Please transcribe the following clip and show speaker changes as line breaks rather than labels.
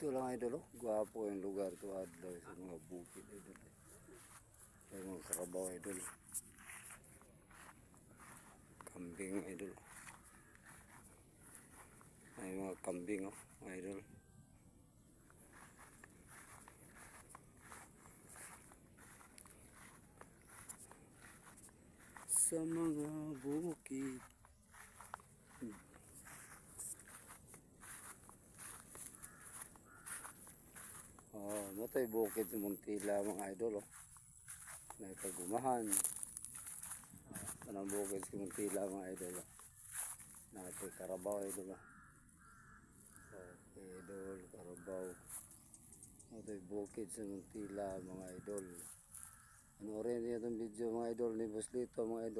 Ito lang idol, oh. Gwapo yung lugar to adlaw sa mga bukid idol. Ay mga karabaw idol. Kambing idol. Ay mga kambing oh, idol. Sa mga bukid. Matay bukid sa Muntila mga idol oh. May kagumahan. Anong bukid sa Muntila mga idol oh. Nakatoy karabaw idol oh. Okay idol, karabaw. Matay bukid sa Muntila mga idol. Ano rin itong video mga idol ni Boss Lito mga idol.